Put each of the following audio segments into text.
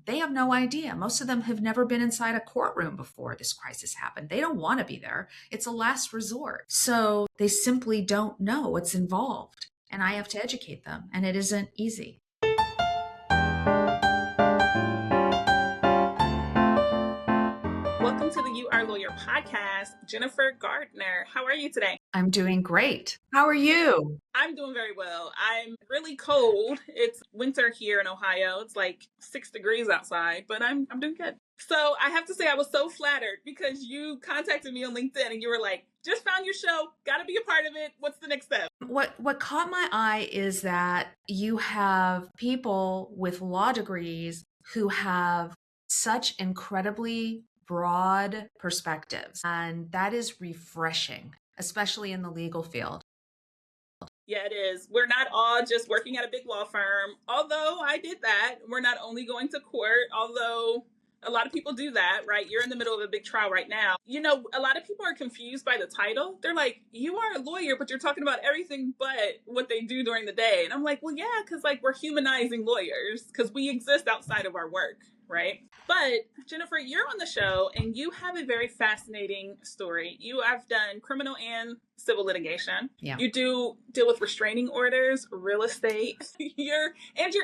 They have no idea. Most of them have never been inside a courtroom before this crisis happened. They don't want to be there. It's a last resort. So they simply don't know what's involved. And I have to educate them, and it isn't easy. Welcome to the You Are Lawyer podcast. Jennifer Gardner, how are you today? I'm doing great. How are you? I'm doing very well. I'm really cold. It's winter here in Ohio. It's like 6 degrees outside, but I'm doing good. So I have to say I was so flattered because you contacted me on LinkedIn and you were like, just found your show, got to be a part of it. What's the next step? What caught my eye is that you have people with law degrees who have such incredibly broad perspectives, and that is refreshing, especially in the legal field. Yeah, it is. We're not all just working at a big law firm. Although I did that. We're not only going to court, although a lot of people do that, right? You're in the middle of a big trial right now. You know, a lot of people are confused by the title. They're like, you are a lawyer, but you're talking about everything but what they do during the day. And I'm like, well, yeah, because like we're humanizing lawyers because we exist outside of our work, right? But Jennifer, you're on the show and you have a very fascinating story. You have done criminal and civil litigation. Yeah. You do deal with restraining orders, real estate. you're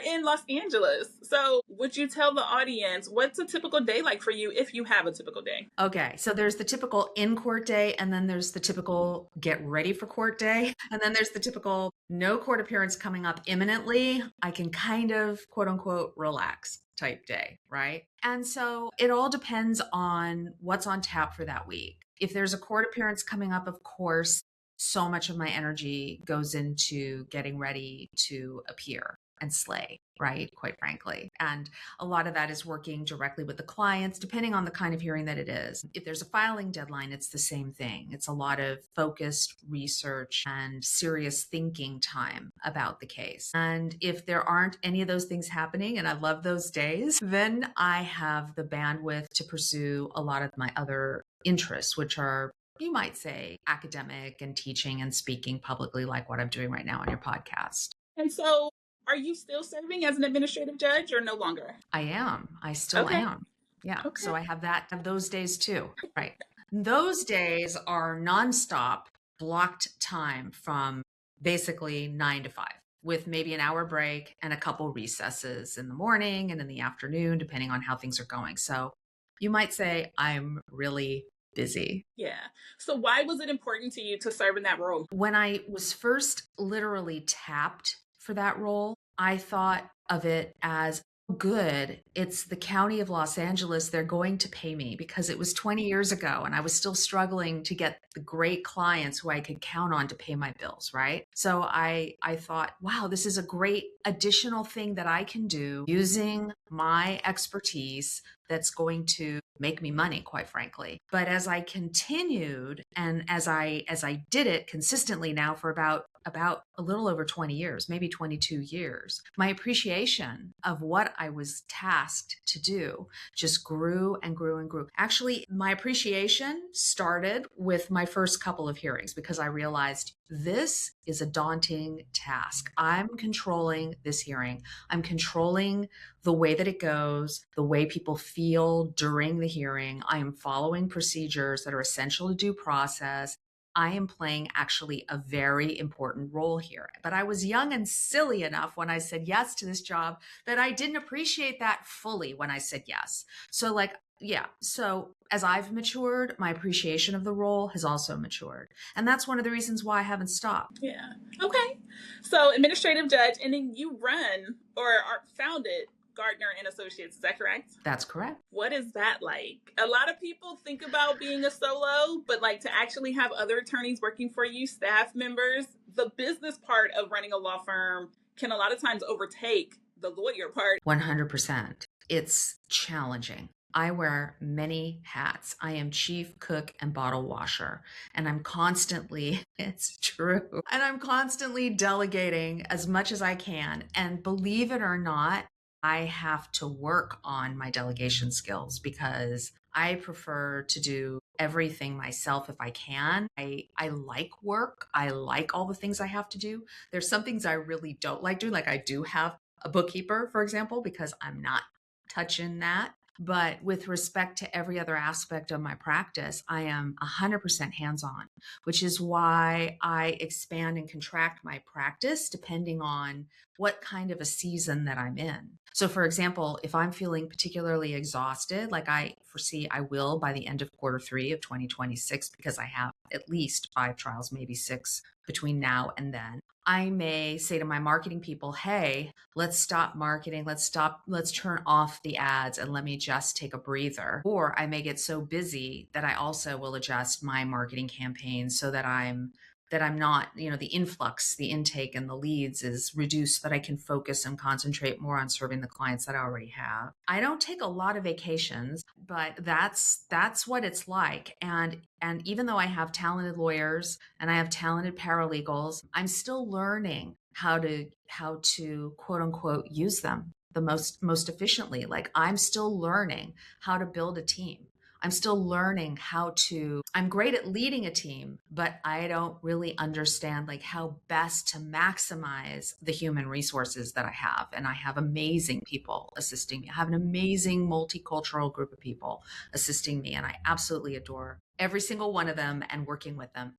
in Los Angeles. So would you tell the audience what's a typical day like for you if you have a typical day? Okay, so there's the typical in-court day, and then there's the typical get ready for court day, and then there's the typical no court appearance coming up imminently. I can kind of quote unquote relax type day, right? And so it all depends on what's on tap for that week. If there's a court appearance coming up, of course, so much of my energy goes into getting ready to appear and slay, right? Quite frankly. And a lot of that is working directly with the clients, depending on the kind of hearing that it is. If there's a filing deadline, it's the same thing. It's a lot of focused research and serious thinking time about the case. And if there aren't any of those things happening, and I love those days, then I have the bandwidth to pursue a lot of my other interests, which are, you might say, academic and teaching and speaking publicly, like what I'm doing right now on your podcast. And so are you still serving as an administrative judge or no longer? I am. I still am. Yeah. Okay. So I have those days too. Right. Those days are nonstop blocked time from basically 9 to 5 with maybe an hour break and a couple recesses in the morning and in the afternoon, depending on how things are going. So you might say I'm really busy. Yeah. So why was it important to you to serve in that role? When I was first literally tapped for that role, I thought of it as good. It's the county of Los Angeles. They're going to pay me because it was 20 years ago and I was still struggling to get the great clients who I could count on to pay my bills, right? So I thought, wow, this is a great additional thing that I can do using my expertise that's going to make me money, quite frankly. But as I continued and as I did it consistently now for about a little over 20 years, maybe 22 years, my appreciation of what I was tasked to do just grew and grew and grew. Actually, my appreciation started with my first couple of hearings because I realized this is a daunting task. I'm controlling this hearing. I'm controlling the way that it goes, the way people feel during the hearing. I am following procedures that are essential to due process. I am playing actually a very important role here. But I was young and silly enough when I said yes to this job that I didn't appreciate that fully when I said yes. So so as I've matured, my appreciation of the role has also matured. And that's one of the reasons why I haven't stopped. Yeah. Okay. So administrative judge, and then you run or founded Gardner and Associates. Is that correct? That's correct. What is that like? A lot of people think about being a solo, but like to actually have other attorneys working for you, staff members, the business part of running a law firm can a lot of times overtake the lawyer part. 100%. It's challenging. I wear many hats. I am chief cook and bottle washer, and I'm constantly, it's true, and I'm constantly delegating as much as I can. And believe it or not, I have to work on my delegation skills because I prefer to do everything myself if I can. I like work. I like all the things I have to do. There's some things I really don't like doing. Like I do have a bookkeeper, for example, because I'm not touching that. But with respect to every other aspect of my practice, I am 100% hands on, which is why I expand and contract my practice depending on what kind of a season that I'm in. So, for example, if I'm feeling particularly exhausted, like I foresee I will by the end of Q3 of 2026, because I have at least 5 trials, maybe 6 between now and then, I may say to my marketing people, hey, let's stop marketing. Let's turn off the ads and let me just take a breather. Or I may get so busy that I also will adjust my marketing campaigns so that I'm not, the influx, the intake and the leads is reduced, that I can focus and concentrate more on serving the clients that I already have. I don't take a lot of vacations, but that's what it's like. And even though I have talented lawyers and I have talented paralegals, I'm still learning how to quote unquote use them the most efficiently. Like, I'm still learning how to build a team. I'm still learning I'm great at leading a team, but I don't really understand like how best to maximize the human resources that I have. And I have amazing people assisting me. I have an amazing multicultural group of people assisting me, and I absolutely adore every single one of them and working with them.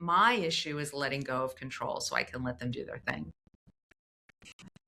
My issue is letting go of control so I can let them do their thing.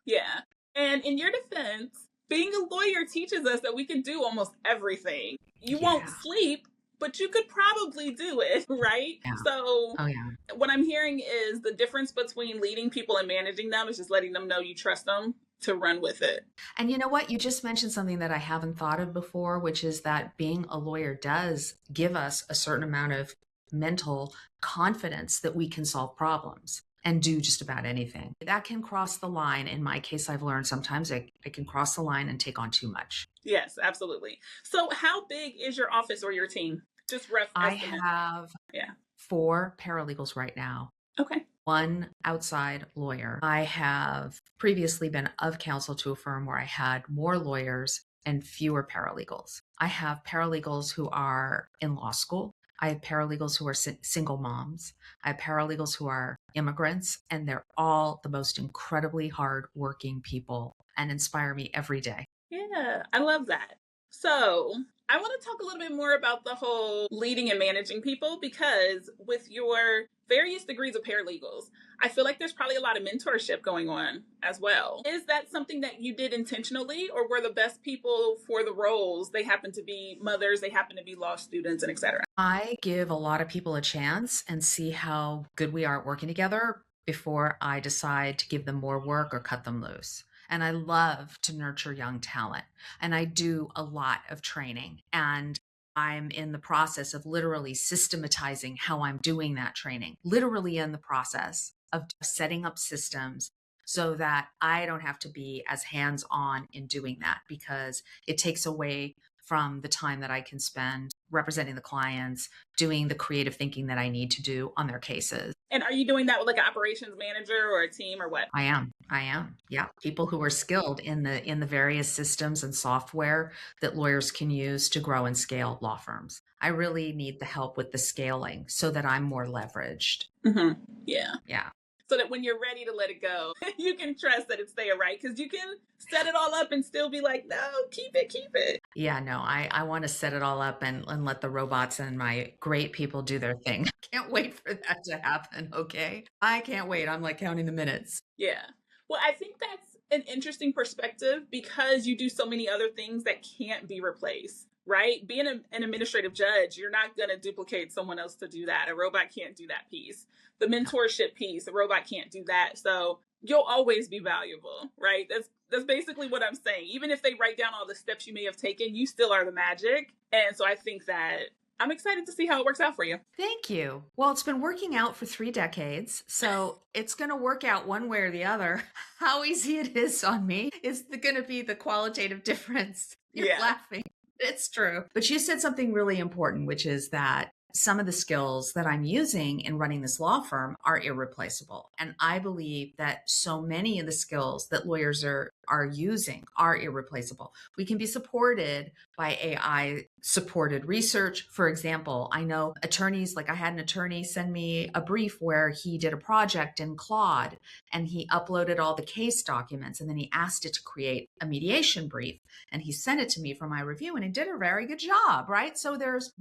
Yeah. And in your defense, being a lawyer teaches us that we can do almost everything. You won't Yeah. sleep, but you could probably do it, right? Yeah. So, Oh, yeah. what I'm hearing is the difference between leading people and managing them is just letting them know you trust them to run with it. And you know what? You just mentioned something that I haven't thought of before, which is that being a lawyer does give us a certain amount of mental confidence that we can solve problems and do just about anything. That can cross the line. In my case, I've learned sometimes I can cross the line and take on too much. Yes, absolutely. So, how big is your office or your team? Just rough I estimate. have Yeah. 4 paralegals right now, Okay. 1 outside lawyer. I have previously been of counsel to a firm where I had more lawyers and fewer paralegals. I have paralegals who are in law school. I have paralegals who are single moms. I have paralegals who are immigrants, and they're all the most incredibly hardworking people and inspire me every day. Yeah, I love that. So, I want to talk a little bit more about the whole leading and managing people, because with your various degrees of paralegals, I feel like there's probably a lot of mentorship going on as well. Is that something that you did intentionally, or were the best people for the roles, they happen to be mothers, they happen to be law students, and etc.? I give a lot of people a chance and see how good we are at working together before I decide to give them more work or cut them loose. And I love to nurture young talent. And I do a lot of training. And I'm in the process of literally systematizing how I'm doing that training, literally in the process of setting up systems so that I don't have to be as hands on in doing that, because it takes away from the time that I can spend representing the clients, doing the creative thinking that I need to do on their cases. And are you doing that with like an operations manager or a team or what? I am. I am. Yeah. People who are skilled in the various systems and software that lawyers can use to grow and scale law firms. I really need the help with the scaling so that I'm more leveraged. Mm-hmm. Yeah. Yeah. So that when you're ready to let it go, you can trust that it's there, right? Because you can set it all up and still be like, no, keep it, keep it. Yeah, no, I want to set it all up and let the robots and my great people do their thing. Can't wait for that to happen. Okay. I can't wait. I'm like counting the minutes. Yeah. Well, I think that's an interesting perspective because you do so many other things that can't be replaced, right? Being an administrative judge, you're not going to duplicate someone else to do that. A robot can't do that piece. The mentorship piece, a robot can't do that. So you'll always be valuable, right? That's basically what I'm saying. Even if they write down all the steps you may have taken, you still are the magic. And so I think that I'm excited to see how it works out for you. Thank you. Well, it's been working out for 3 decades, so it's going to work out one way or the other. How easy it is on me is going to be the qualitative difference. You're laughing. It's true. But you said something really important, which is that some of the skills that I'm using in running this law firm are irreplaceable. And I believe that so many of the skills that lawyers are are using are irreplaceable. We can be supported by AI supported research. For example, I know attorneys, like I had an attorney send me a brief where he did a project in Claude and he uploaded all the case documents and then he asked it to create a mediation brief and he sent it to me for my review and he did a very good job, right? So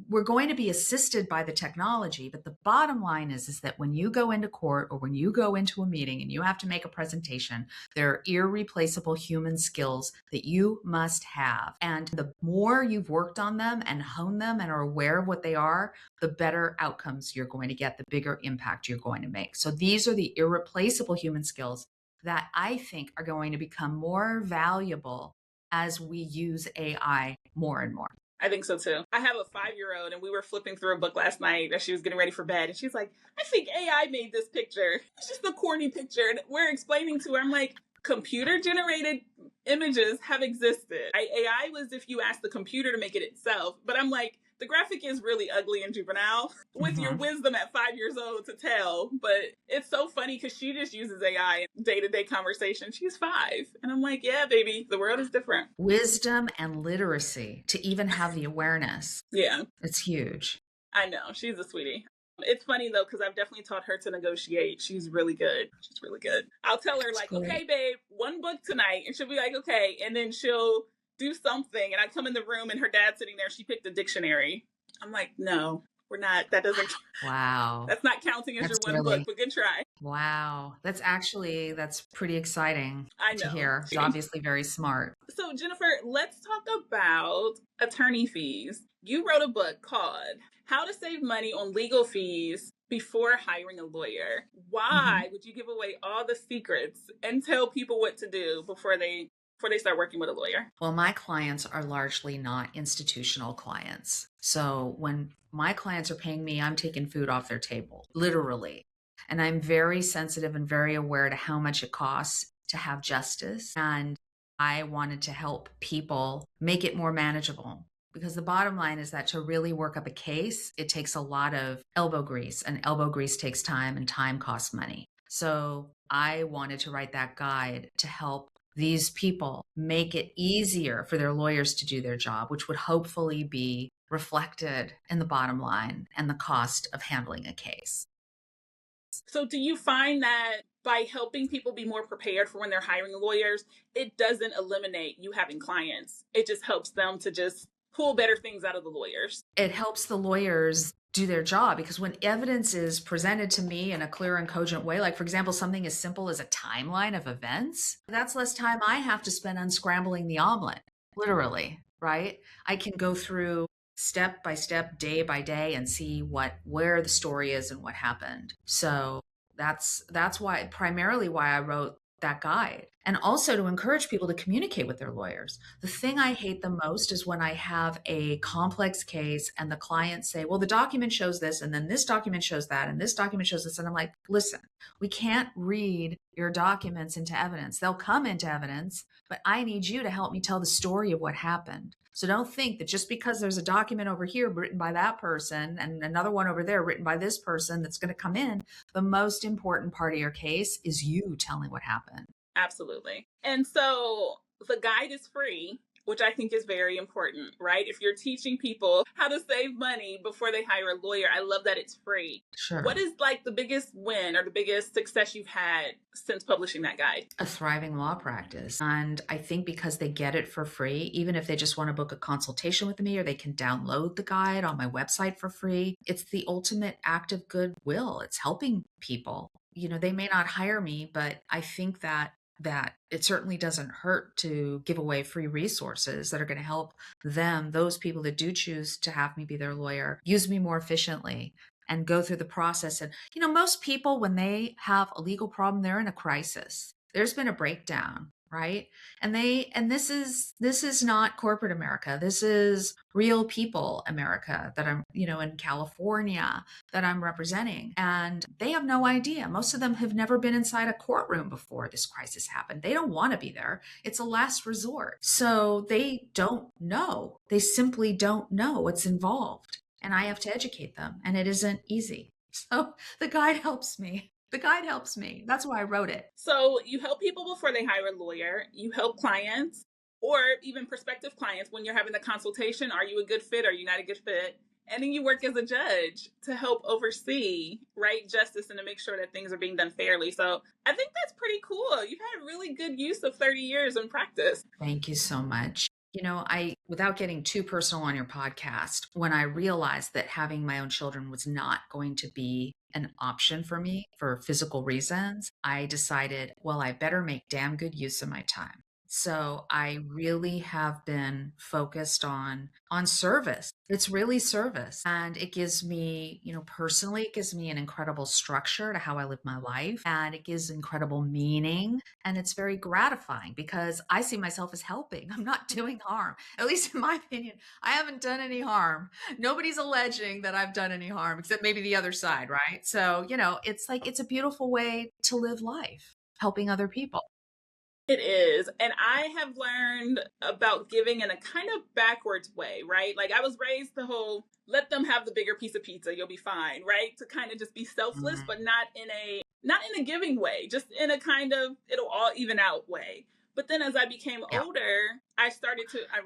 we're going to be assisted by the technology, but the bottom line is that when you go into court or when you go into a meeting and you have to make a presentation, there are irreplaceable human skills that you must have. And the more you've worked on them and honed them and are aware of what they are, the better outcomes you're going to get, the bigger impact you're going to make. So these are the irreplaceable human skills that I think are going to become more valuable as we use AI more and more. I think so too. I have a 5-year-old and we were flipping through a book last night as she was getting ready for bed. And she's like, I think AI made this picture. It's just a corny picture. And we're explaining to her, I'm like, computer generated images have existed. AI was if you ask the computer to make it itself. But I'm like, the graphic is really ugly and juvenile with your wisdom at 5 years old to tell. But it's so funny because she just uses AI in day-to-day conversation. She's 5. And I'm like, yeah, baby, the world is different. Wisdom and literacy to even have the awareness. Yeah. It's huge. I know. She's a sweetie. It's funny though, because I've definitely taught her to negotiate. She's really good. She's really good. I'll tell her like, okay, babe, one book tonight. And she'll be like, okay. And then she'll do something. And I come in the room and her dad's sitting there. She picked a dictionary. I'm like, no, we're not. That doesn't. Wow. That's not counting as your one book, but good try. Wow. That's pretty exciting to hear. She's obviously very smart. So Jennifer, let's talk about attorney fees. You wrote a book called How to Save Money on Legal Fees Before Hiring a Lawyer. Why would you give away all the secrets and tell people what to do before they start working with a lawyer? Well, my clients are largely not institutional clients. So when my clients are paying me, I'm taking food off their table, literally. And I'm very sensitive and very aware to how much it costs to have justice. And I wanted to help people make it more manageable. Because the bottom line is that to really work up a case, it takes a lot of elbow grease, and elbow grease takes time, and time costs money. So I wanted to write that guide to help these people make it easier for their lawyers to do their job, which would hopefully be reflected in the bottom line and the cost of handling a case. So do you find that by helping people be more prepared for when they're hiring lawyers, it doesn't eliminate you having clients? It just helps them to just pull better things out of the lawyers. It helps the lawyers do their job, because when evidence is presented to me in a clear and cogent way, like for example, something as simple as a timeline of events, that's less time I have to spend unscrambling the omelet, literally, right? I can go through step by step, day by day, and see where the story is and what happened. So that's primarily why I wrote that guide. And also to encourage people to communicate with their lawyers. The thing I hate the most is when I have a complex case and the clients say, well, the document shows this, and then this document shows that, and this document shows this. And I'm like, listen, we can't read your documents into evidence. They'll come into evidence, but I need you to help me tell the story of what happened. So don't think that just because there's a document over here written by that person and another one over there written by this person that's going to come in, the most important part of your case is you telling what happened. Absolutely. And so the guide is free, which I think is very important, right? If you're teaching people how to save money before they hire a lawyer, I love that it's free. Sure. What is like the biggest win or the biggest success you've had since publishing that guide? A thriving law practice. And I think because they get it for free, even if they just want to book a consultation with me or they can download the guide on my website for free, it's the ultimate act of goodwill. It's helping people. You know, they may not hire me, but I think that it certainly doesn't hurt to give away free resources that are going to help them, those people that do choose to have me be their lawyer, use me more efficiently and go through the process. And, you know, most people, when they have a legal problem, they're in a crisis. There's been a breakdown, right? And this is not corporate America. This is real people America that I'm, you know, in California that I'm representing. And they have no idea. Most of them have never been inside a courtroom before this crisis happened. They don't want to be there. It's a last resort. So they don't know. They simply don't know what's involved. And I have to educate them. And it isn't easy. So the guide helps me. The guide helps me. That's why I wrote it. So you help people before they hire a lawyer. You help clients or even prospective clients when you're having the consultation. Are you a good fit? Are you not a good fit? And then you work as a judge to help oversee right justice and to make sure that things are being done fairly. So I think that's pretty cool. You've had really good use of 30 years in practice. Thank you so much. Without getting too personal on your podcast, when I realized that having my own children was not going to be an option for me for physical reasons, I decided, well, I better make damn good use of my time. So I really have been focused on service. It's really service. And it gives me, personally, it gives me an incredible structure to how I live my life. And it gives incredible meaning. And it's very gratifying because I see myself as helping. I'm not doing harm. At least in my opinion, I haven't done any harm. Nobody's alleging that I've done any harm, except maybe the other side, right? So, it's like it's a beautiful way to live life, helping other people. It is. And I have learned about giving in a kind of backwards way, right? Like I was raised the whole let them have the bigger piece of pizza, you'll be fine, right? To kind of just be selfless, Mm, but not in a giving way, just in a kind of it'll all even out way. But then as I became yeah. older, I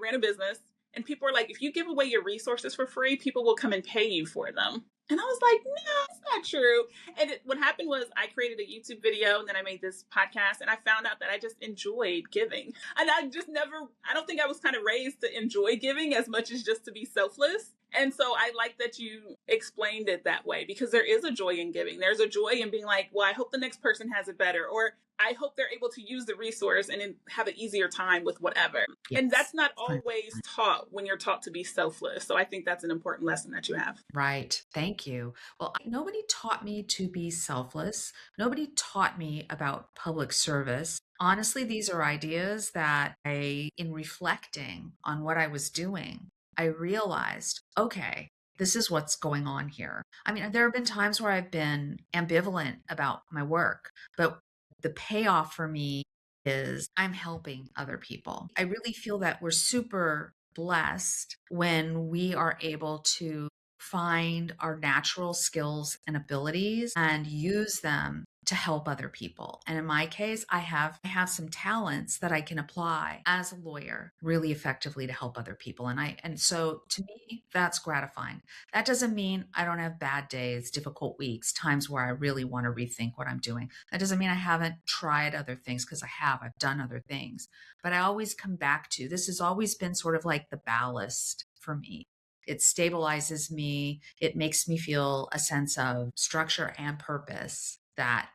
ran a business and people were like, if you give away your resources for free, people will come and pay you for them. And I was like, no, it's not true. And what happened was I created a YouTube video and then I made this podcast and I found out that I just enjoyed giving. And I don't think I was kind of raised to enjoy giving as much as just to be selfless. And so I like that you explained it that way because there is a joy in giving. There's a joy in being like, well, I hope the next person has it better. Or I hope they're able to use the resource and have an easier time with whatever. And Yes. that's not always taught when you're taught to be selfless. So I think that's an important lesson that you have. Right. Thank you. Well, nobody taught me to be selfless. Nobody taught me about public service. Honestly, these are ideas that in reflecting on what I was doing, I realized, okay, this is what's going on here. I mean, there have been times where I've been ambivalent about my work, but the payoff for me is I'm helping other people. I really feel that we're super blessed when we are able to find our natural skills and abilities and use them to help other people. And in my case, I have some talents that I can apply as a lawyer really effectively to help other people. And so to me, that's gratifying. That doesn't mean I don't have bad days, difficult weeks, times where I really want to rethink what I'm doing. That doesn't mean I haven't tried other things because I've done other things. But I always come back to this has always been sort of like the ballast for me. It stabilizes me. It makes me feel a sense of structure and purpose that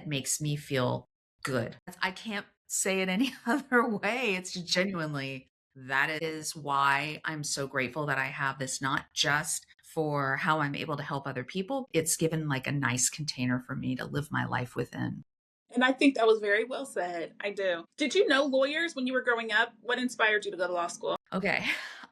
makes me feel good. I can't say it any other way. It's just genuinely that is why I'm so grateful that I have this, not just for how I'm able to help other people. It's given like a nice container for me to live my life within. And I think that was very well said. I do. Did you know lawyers when you were growing up? What inspired you to go to law school? Okay.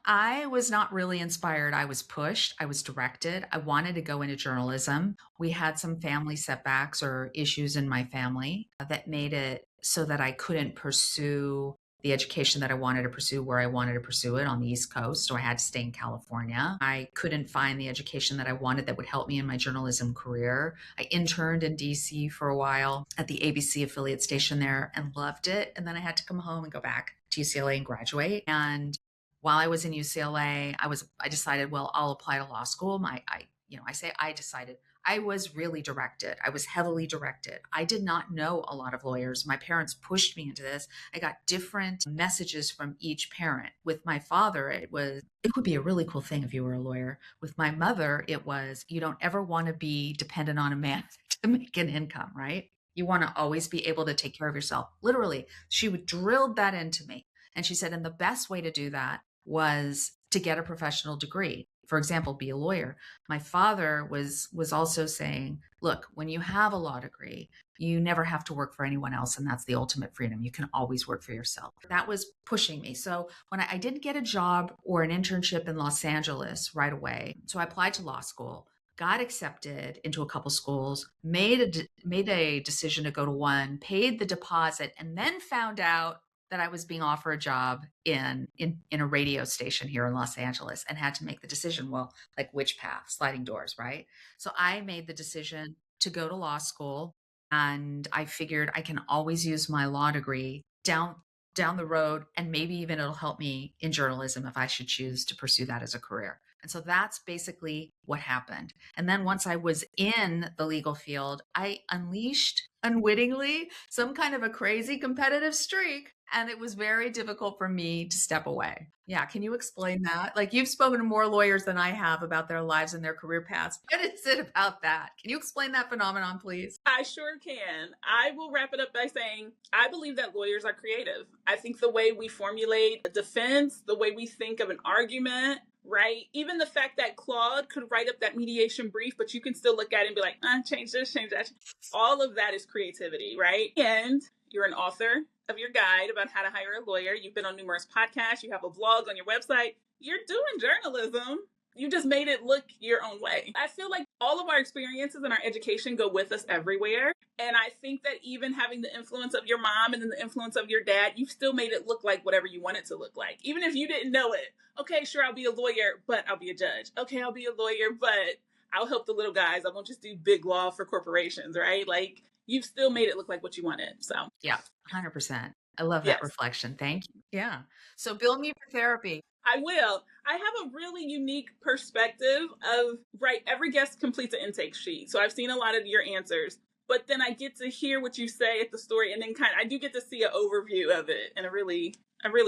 I was not really inspired. I was pushed. I was directed. I wanted to go into journalism. We had some family setbacks or issues in my family that made it so that I couldn't pursue the education that I wanted to pursue where I wanted to pursue it on the East Coast. So I had to stay in California. I couldn't find the education that I wanted that would help me in my journalism career. I interned in DC for a while at the ABC affiliate station there and loved it. And then I had to come home and go back to UCLA and graduate. And while I was in UCLA, I decided, well, I'll apply to law school. I decided I was really directed. I was heavily directed. I did not know a lot of lawyers. My parents pushed me into this. I got different messages from each parent. With my father, it would be a really cool thing if you were a lawyer. With my mother, it was, you don't ever want to be dependent on a man to make an income, right? You want to always be able to take care of yourself. Literally, she would drill that into me. And she said, and the best way to do that was to get a professional degree. For example, be a lawyer. My father was also saying, look, when you have a law degree, you never have to work for anyone else. And that's the ultimate freedom. You can always work for yourself. That was pushing me. So when I didn't get a job or an internship in Los Angeles right away, so I applied to law school, got accepted into a couple schools, made a decision to go to one, paid the deposit, and then found out that I was being offered a job in a radio station here in Los Angeles and had to make the decision, well, like which path, sliding doors, right? So I made the decision to go to law school. And I figured I can always use my law degree down the road, and maybe even it'll help me in journalism if I should choose to pursue that as a career. And so that's basically what happened. And then once I was in the legal field, I unleashed unwittingly some kind of a crazy competitive streak. And it was very difficult for me to step away. Yeah. Can you explain that? Like, you've spoken to more lawyers than I have about their lives and their career paths. What is it about that? Can you explain that phenomenon, please? I sure can. I will wrap it up by saying I believe that lawyers are creative. I think the way we formulate a defense, the way we think of an argument, right? Even the fact that Claude could write up that mediation brief, but you can still look at it and be like, change this, change that. All of that is creativity, right? And you're an author of your guide about how to hire a lawyer. You've been on numerous podcasts. You have a blog on your website. You're doing journalism. You just made it look your own way. I feel like all of our experiences and our education go with us everywhere. And I think that even having the influence of your mom and then the influence of your dad, you've still made it look like whatever you want it to look like. Even if you didn't know it. Okay, sure, I'll be a lawyer, but I'll be a judge. Okay, I'll be a lawyer, but I'll help the little guys. I won't just do big law for corporations, right? Like, you've still made it look like what you wanted. So yeah, 100%. I love that yes. reflection. Thank you. Yeah. So bill me for therapy. I will. I have a really unique perspective of, right, every guest completes an intake sheet. So I've seen a lot of your answers, but then I get to hear what you say at the story, and then I do get to see an overview of it in a really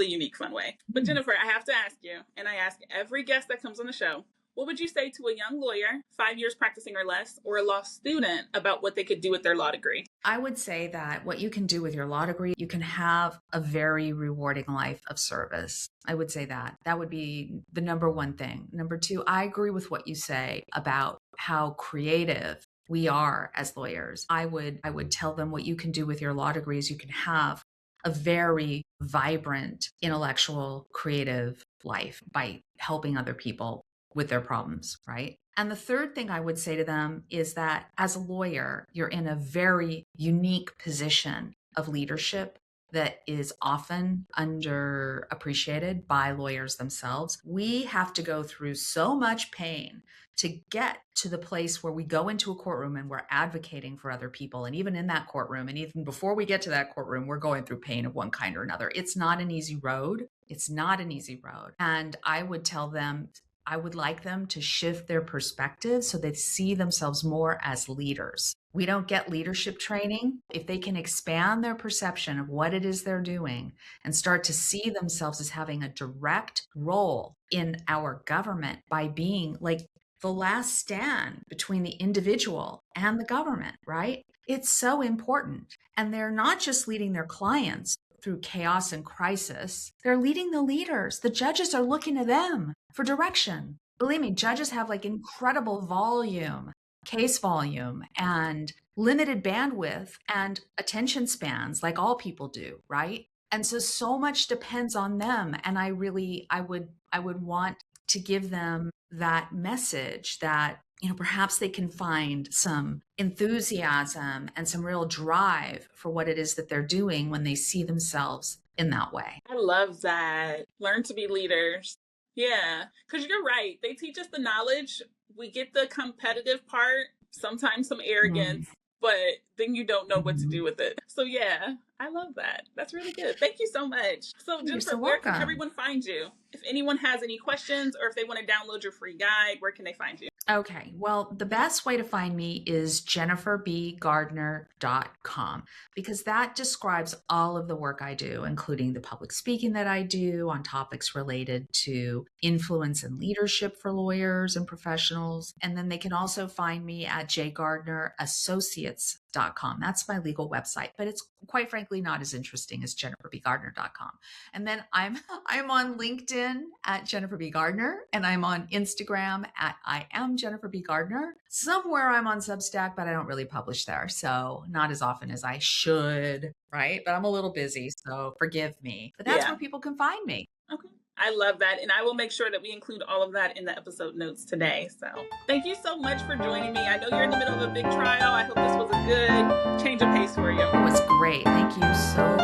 unique, fun way. But Jennifer, I have to ask you, and I ask every guest that comes on the show, what would you say to a young lawyer, 5 years practicing or less, or a law student about what they could do with their law degree? I would say that what you can do with your law degree, you can have a very rewarding life of service. I would say that. That would be the number one thing. Number two, I agree with what you say about how creative we are as lawyers. I would tell them what you can do with your law degree is you can have a very vibrant, intellectual, creative life by helping other people with their problems, right? And the third thing I would say to them is that as a lawyer, you're in a very unique position of leadership that is often underappreciated by lawyers themselves. We have to go through so much pain to get to the place where we go into a courtroom and we're advocating for other people. And even in that courtroom, and even before we get to that courtroom, we're going through pain of one kind or another. It's not an easy road. It's not an easy road. And I would tell them, I would like them to shift their perspective so they see themselves more as leaders. We don't get leadership training. If they can expand their perception of what it is they're doing and start to see themselves as having a direct role in our government by being like the last stand between the individual and the government, right? It's so important. And they're not just leading their clients through chaos and crisis. They're leading the leaders. The judges are looking to them for direction. Believe me, judges have like incredible volume, case volume, and limited bandwidth and attention spans like all people do, right? And so much depends on them. And I would want to give them that message that, you know, perhaps they can find some enthusiasm and some real drive for what it is that they're doing when they see themselves in that way. I love that. Learn to be leaders. Yeah, because you're right. They teach us the knowledge. We get the competitive part, sometimes some arrogance, but then you don't know what to do with it. So yeah, I love that. That's really good. Thank you so much. So Jennifer, where can everyone find you? If anyone has any questions or if they want to download your free guide, where can they find you? Okay, well, the best way to find me is jenniferbgardner.com because that describes all of the work I do, including the public speaking that I do on topics related to influence and leadership for lawyers and professionals. And then they can also find me at jgardnerassociates.com. That's my legal website, but it's quite frankly not as interesting as jenniferbgardner.com. And then I'm on LinkedIn at Jennifer B. Gardner, and I'm on Instagram at I am Jennifer B. Gardner. Somewhere I'm on Substack, but I don't really publish there. So not as often as I should, right? But I'm a little busy, so forgive me. But that's where people can find me. Okay. I love that. And I will make sure that we include all of that in the episode notes today. So thank you so much for joining me. I know you're in the middle of a big trial. I hope this was a good change of pace for you. It was great. Thank you so